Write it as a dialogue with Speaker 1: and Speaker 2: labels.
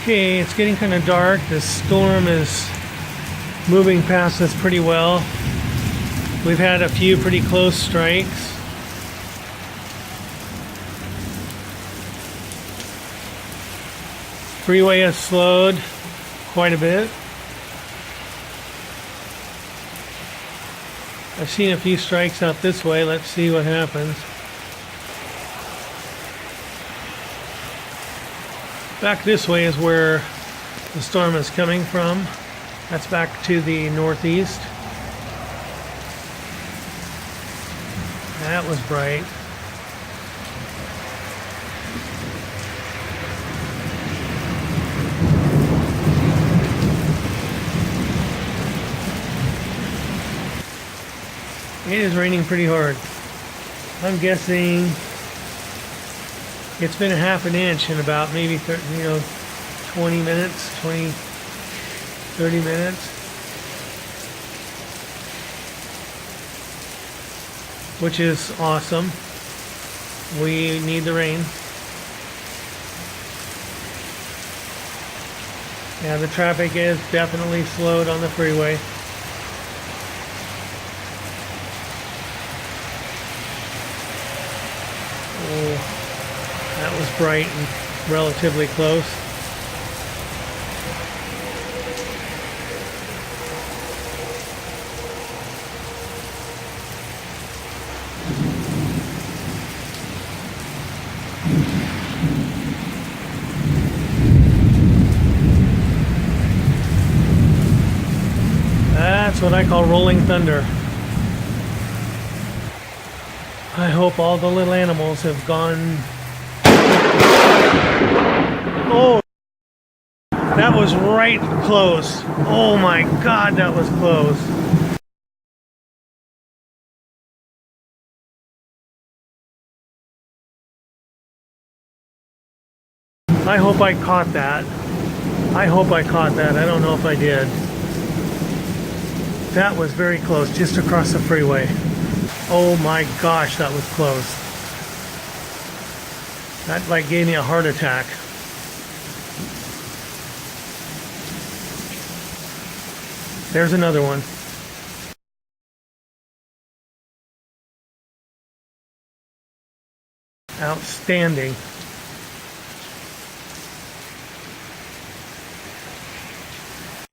Speaker 1: Okay, it's getting kind of dark. The storm is moving past us pretty well. We've had a few pretty close strikes. Freeway has slowed quite a bit. I've seen a few strikes out this way. Let's see what happens. Back this way is where the storm is coming from. That's back to the northeast. That was bright. It is raining pretty hard. I'm guessing it's been a half an inch in about maybe 20 minutes, 30 minutes. Which is awesome. We need the rain. Yeah, the traffic is definitely slowed on the freeway. Oh, that was bright and relatively close. That's what I call rolling thunder. I hope all the little animals have gone. Oh, that was right close. Oh my God, that was close. I hope I caught that. I hope I caught that. I don't know if I did. That was very close, just across the freeway. Oh my gosh, that was close. That like gave me a heart attack. There's another one. Outstanding.